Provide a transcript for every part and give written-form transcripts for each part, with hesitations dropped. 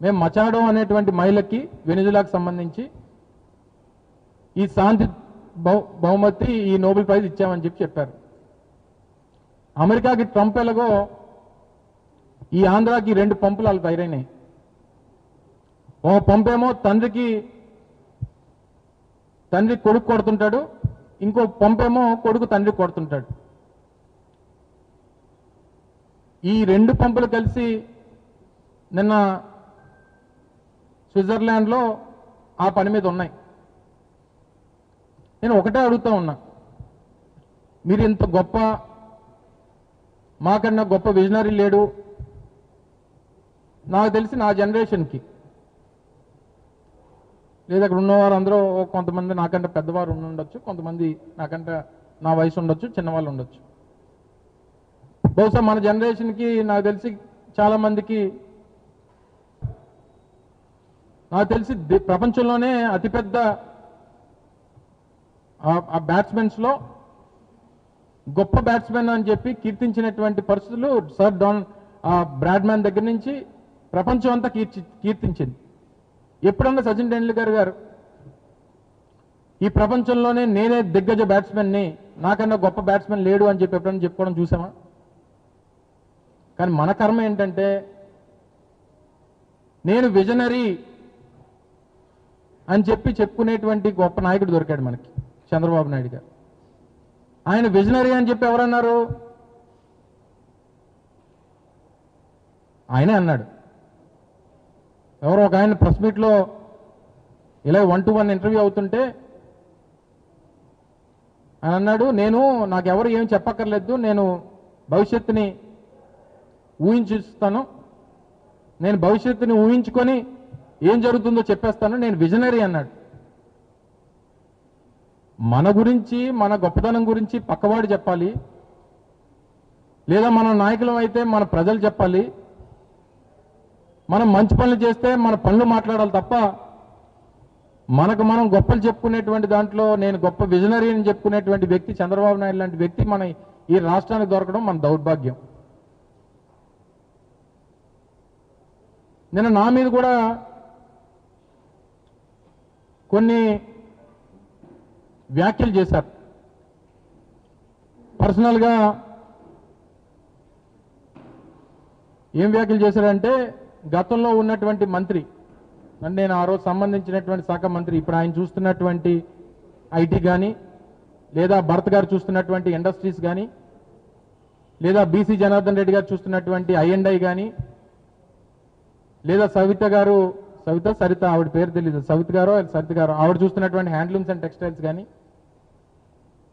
మేము మచాడో అనేటువంటి మహిళకి వెనిజులాకు సంబంధించి ఈ శాంతి బహుమతి ఈ నోబెల్ ప్రైజ్ ఇచ్చామని చెప్పారు. అమెరికాకి ట్రంప్ ఎలాగో ఈ ఆంధ్రాకి 2 పంపులు వాళ్ళు తయారైనాయి. ఓ పంపేమో తండ్రి కొడుకు కొడుతుంటాడు, ఇంకో పంపేమో కొడుకు తండ్రి కొడుతుంటాడు. ఈ 2 పంపులు కలిసి నిన్న స్విట్జర్లాండ్లో ఆ పని మీద ఉన్నాయి. నేను ఒకటే అడుగుతా ఉన్నా, మీరు ఇంత గొప్ప, మాకన్నా గొప్ప విజనరీ లేడు. నాకు తెలిసి నా జనరేషన్కి లేదా అక్కడ ఉన్నవారు అందరూ కొంతమంది నాకంటే పెద్దవారు ఉండొచ్చు, కొంతమంది నాకంటే నా వయసు ఉండొచ్చు, చిన్నవాళ్ళు ఉండొచ్చు. బహుశా మన జనరేషన్కి నాకు తెలిసి చాలామందికి, నాకు తెలిసి ప్రపంచంలోనే అతిపెద్ద ఆ బ్యాట్స్మెన్స్లో గొప్ప బ్యాట్స్మెన్ అని చెప్పి కీర్తించినటువంటి పరిస్థితులు సర్ బ్రాడ్మ్యాన్ దగ్గర నుంచి ప్రపంచం అంతా కీర్తించింది. ఎప్పుడన్నా సచిన్ టెండూల్కర్ గారు ఈ ప్రపంచంలోనే నేనే దిగ్గజ బ్యాట్స్మెన్ని, నాకన్నా గొప్ప బ్యాట్స్మెన్ లేడు అని చెప్పి ఎప్పుడన్నా చెప్పుకోవడం చూసామా? కానీ మన కర్మ ఏంటంటే, నేను విజనరీ అని చెప్పి చెప్పుకునేటువంటి గొప్ప నాయకుడు దొరికాడు మనకి, చంద్రబాబు నాయుడు గారు. ఆయన విజనరీ అని చెప్పి ఎవరన్నారు? ఆయనే అన్నాడు. ఎవరో ఒక ఆయన ప్రెస్ మీట్లో ఇలా 1-to-1 ఇంటర్వ్యూ అవుతుంటే ఆయన అన్నాడు, నాకెవరు ఏం చెప్పక్కర్లేదు, నేను భవిష్యత్తుని ఊహించిస్తాను, నేను భవిష్యత్తుని ఊహించుకొని ఏం జరుగుతుందో చెప్పేస్తాను, నేను విజనరీ అన్నాడు. మన గురించి, మన గొప్పతనం గురించి పక్కవాడు చెప్పాలి, లేదా మన నాయకులం అయితే మన ప్రజలు చెప్పాలి. మనం మంచి పనులు చేస్తే మన పనులు మాట్లాడాలి తప్ప, మనకు మనం గొప్పలు చెప్పుకునేటువంటి దాంట్లో నేను గొప్ప విజనరీ అని చెప్పుకునేటువంటి వ్యక్తి చంద్రబాబు నాయుడు లాంటి వ్యక్తి మన ఈ రాష్ట్రానికి దొరకడం మన దౌర్భాగ్యం. నిన్న నా మీద కూడా కొన్ని వ్యాఖ్యలు చేశారు. పర్సనల్గా ఏం వ్యాఖ్యలు చేశారంటే, గతంలో ఉన్నటువంటి మంత్రి, అంటే నేను ఆ రోజు సంబంధించినటువంటి శాఖ మంత్రి, ఇప్పుడు ఆయన చూస్తున్నటువంటి ఐటీ కానీ, లేదా భరత్ గారు చూస్తున్నటువంటి ఇండస్ట్రీస్ కానీ, లేదా బీసీ జనార్దన్ రెడ్డి గారు చూస్తున్నటువంటి I&I కానీ, లేదా సరిత ఆవిడ పేరు తెలియదు, సవిత గారో సరిత గారో, ఆవిడ చూస్తున్నటువంటి హ్యాండ్లూమ్స్ అండ్ టెక్స్టైల్స్ కానీ,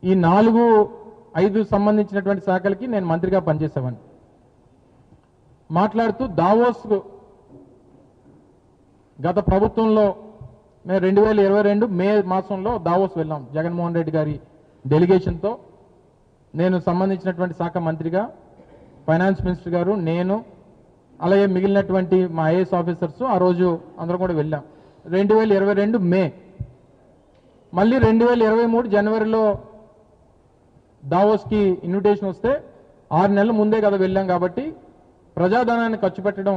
ఈ 4-5 సంబంధించినటువంటి శాఖలకి నేను మంత్రిగా పనిచేసేవాడిని. మాట్లాడుతూ దావోస్ గత ప్రభుత్వంలో మేము 2022 మే మాసంలో దావోస్ వెళ్ళాం జగన్మోహన్ రెడ్డి గారి డెలిగేషన్తో. నేను సంబంధించినటువంటి శాఖ మంత్రిగా, ఫైనాన్స్ మినిస్టర్ గారు, నేను, అలాగే మిగిలినటువంటి మా ఐఏఎస్ ఆఫీసర్స్ ఆ రోజు అందరం కూడా వెళ్ళాం. 2022 మే. మళ్ళీ 2023 జనవరిలో దావోస్కి ఇన్విటేషన్ వస్తే 6 నెలల ముందే కదా వెళ్ళాం, కాబట్టి ప్రజాధనాన్ని ఖర్చు పెట్టడం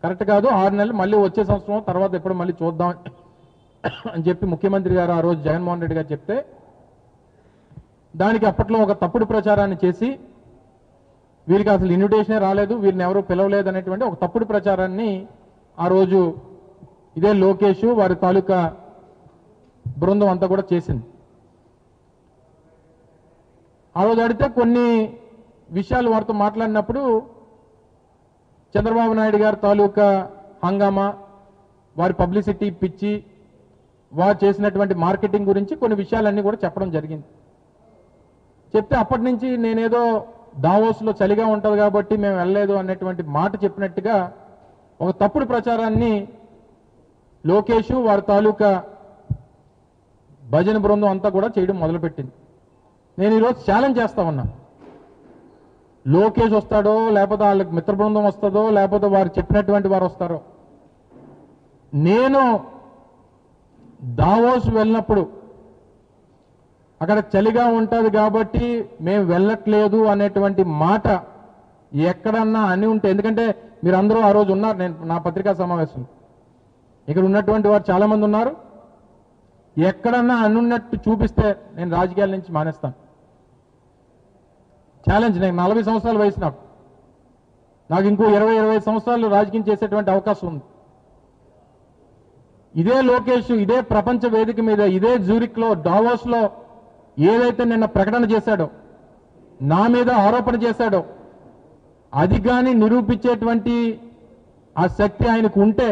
కరెక్ట్ కాదు, 6 నెలలు మళ్ళీ వచ్చే సంవత్సరం తర్వాత ఎప్పుడు మళ్ళీ చూద్దాం అని చెప్పి ముఖ్యమంత్రి గారు ఆ రోజు జగన్మోహన్ రెడ్డి గారు చెప్తే, దానికి అప్పట్లో ఒక తప్పుడు ప్రచారాన్ని చేసి, వీరికి అసలు ఇన్విటేషనే రాలేదు, వీరిని ఎవరు పిలవలేదు అనేటువంటి ఒక తప్పుడు ప్రచారాన్ని ఆ రోజు ఇదే లోకేష్ వారి తాలూకా బృందం అంతా కూడా చేసింది. ఆ రోజు అడిగితే కొన్ని విషయాలు వారితో మాట్లాడినప్పుడు చంద్రబాబు నాయుడు గారి తాలూకా హంగామా, వారి పబ్లిసిటీ పిచ్చి, వారు చేసినటువంటి మార్కెటింగ్ గురించి కొన్ని విషయాలన్నీ కూడా చెప్పడం జరిగింది. చెప్తే అప్పటి నుంచి నేనేదో దావోస్లో చలిగా ఉంటుంది కాబట్టి మేము వెళ్ళలేదు అనేటువంటి మాట చెప్పినట్టుగా ఒక తప్పుడు ప్రచారాన్ని లోకేష్ వారి తాలూకా భజన బృందం అంతా కూడా చేయడం మొదలుపెట్టింది. నేను ఈరోజు ఛాలెంజ్ చేస్తా ఉన్నా, లోకేష్ వస్తాడో, లేకపోతే వాళ్ళకి మిత్ర బృందం వస్తుందో, లేకపోతే వారు చెప్పినటువంటి వారు వస్తారో, నేను దావోస్ వెళ్ళినప్పుడు అక్కడ చలిగా ఉంటుంది కాబట్టి మేము వెళ్ళట్లేదు అనేటువంటి మాట ఎక్కడన్నా అని ఉంటే, ఎందుకంటే మీరందరూ ఆ రోజు ఉన్నారు, నేను నా పత్రికా సమావేశం ఇక్కడ ఉన్నటువంటి వారు చాలామంది ఉన్నారు. ఎక్కడన్నా అనున్నట్టు చూపిస్తే నేను రాజకీయాల నుంచి మానేస్తాను. ఛాలెంజ్. నేను 40 సంవత్సరాల వయసు, నాకు ఇంకో 20-25 సంవత్సరాలు రాజకీయం చేసేటువంటి అవకాశం ఉంది. ఇదే లోకేష్ ఇదే ప్రపంచ వేదిక మీద ఇదే జ్యూరిక్లో డావోస్లో ఏదైతే నిన్న ప్రకటన చేశాడో, నా మీద ఆరోపణ చేశాడో, అది కానీ నిరూపించేటువంటి ఆ శక్తి ఆయనకు ఉంటే,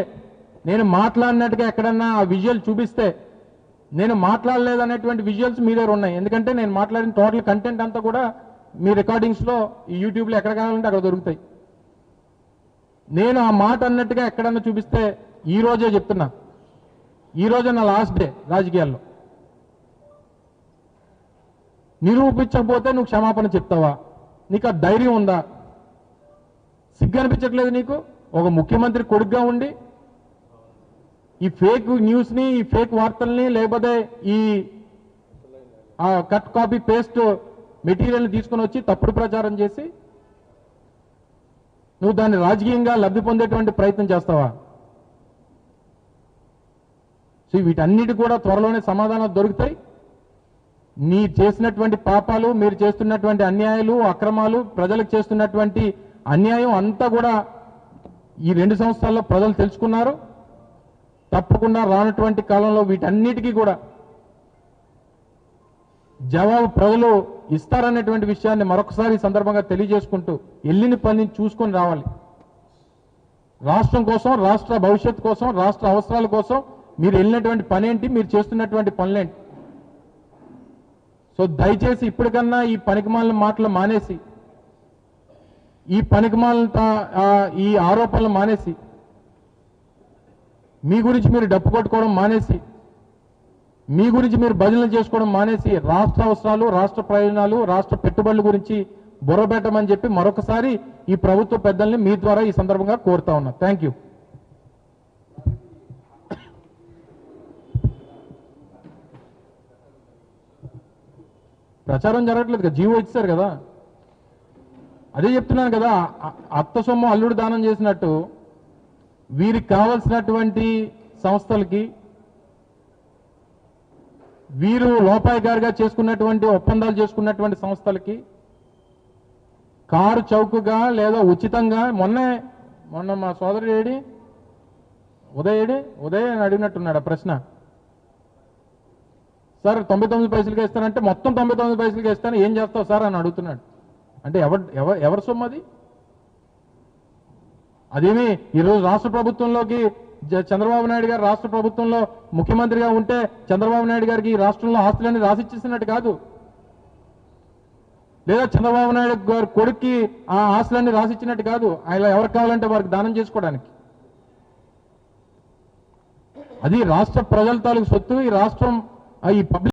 నేను మాట్లాడినట్టుగా ఎక్కడన్నా ఆ విజువల్ చూపిస్తే, నేను మాట్లాడలేదనేటువంటి విజువల్స్ మీ దగ్గర ఉన్నాయి. ఎందుకంటే నేను మాట్లాడిన టోటల్ కంటెంట్ అంతా కూడా మీ రికార్డింగ్స్లో ఈ యూట్యూబ్లో ఎక్కడ కావాలంటే అక్కడ దొరుకుతాయి. నేను ఆ మాట అన్నట్టుగా ఎక్కడన్నా చూపిస్తే, ఈ రోజే చెప్తున్నా, ఈ రోజే నా లాస్ట్ డే రాజకీయాల్లో. నిరూపించకపోతే నువ్వు క్షమాపణ చెప్తావా? నీకు ఆ ధైర్యం ఉందా? సిగ్గు అనిపించట్లేదు నీకు? ఒక ముఖ్యమంత్రి కొడుకుగా ఉండి ఈ ఫేక్ న్యూస్ని, ఈ ఫేక్ వార్తల్ని, లేకపోతే ఈ కట్ కాపీ పేస్ట్ మెటీరియల్ని తీసుకొని వచ్చి తప్పుడు ప్రచారం చేసి నువ్వు దాన్ని రాజకీయంగా లబ్ధి పొందేటువంటి ప్రయత్నం చేస్తావా? సో వీటన్నిటి కూడా త్వరలోనే సమాధానాలు దొరుకుతాయి. మీరు చేసినటువంటి పాపాలు, మీరు చేస్తున్నటువంటి అన్యాయాలు, అక్రమాలు, ప్రజలకు చేస్తున్నటువంటి అన్యాయం అంతా కూడా ఈ 2 సంవత్సరాల్లో ప్రజలు తెలుసుకున్నారు. తప్పకుండా రానటువంటి కాలంలో వీటన్నిటికీ కూడా జవాబు ప్రజలు ఇస్తారనేటువంటి విషయాన్ని మరొకసారి ఈ సందర్భంగా తెలియజేసుకుంటూ, వెళ్ళిన పని చూసుకొని రావాలి. రాష్ట్రం కోసం, రాష్ట్ర భవిష్యత్తు కోసం, రాష్ట్ర అవసరాల కోసం మీరు వెళ్ళినటువంటి పని ఏంటి, మీరు చేస్తున్నటువంటి పనులేంటి? సో దయచేసి ఇప్పటికన్నా ఈ పనికిమాలిన మాటలు మానేసి, ఈ పనికిమాలిన ఈ ఆరోపణలు మానేసి, మీ గురించి మీరు డప్పు కొట్టుకోవడం మానేసి, మీ గురించి మీరు భజనలు చేసుకోవడం మానేసి, రాష్ట్ర అవసరాలు, రాష్ట్ర ప్రయోజనాలు, రాష్ట్ర పెట్టుబడుల గురించి బుర్రబెట్టమని చెప్పి మరొకసారి ఈ ప్రభుత్వ పెద్దల్ని మీ ద్వారా ఈ సందర్భంగా కోరుతా ఉన్నా. Thank you. ప్రచారం జరగట్లేదు కదా, జీవో ఇచ్చారు కదా. అదే చెప్తున్నాను కదా, అత్త సొమ్ము అల్లుడు దానం చేసినట్టు వీరికి కావలసినటువంటి సంస్థలకి, వీరు లోపాయికారిగా చేసుకున్నటువంటి ఒప్పందాలు చేసుకున్నటువంటి సంస్థలకి కారు చౌకగా లేదా ఉచితంగా, మొన్న మా సోదరుడు ఉదయ్ అని అడిగినట్టున్నాడు ఆ ప్రశ్న. సార్ 99 పైసలకి ఇస్తానంటే మొత్తం 99 పైసలకి ఇస్తాను, ఏం చేస్తావు సార్ అని అడుగుతున్నాడు. అంటే ఎవరి సొమ్ము అది? అదేమి ఈరోజు రాష్ట్ర ప్రభుత్వంలోకి చంద్రబాబు నాయుడు గారు రాష్ట్ర ప్రభుత్వంలో ముఖ్యమంత్రిగా ఉంటే చంద్రబాబు నాయుడు గారికి ఈ రాష్ట్రంలో ఆస్తులన్నీ రాసిచ్చేసినట్టు కాదు, లేదా చంద్రబాబు నాయుడు గారి కొడుక్కి ఆ ఆస్తులన్నీ రాసిచ్చినట్టు కాదు. ఆయన ఎవరికి కావాలంటే వారికి దానం చేసుకోవడానికి. అది రాష్ట్ర ప్రజల తాలూకు సొత్తు. ఈ రాష్ట్రం ఈ పబ్లిక్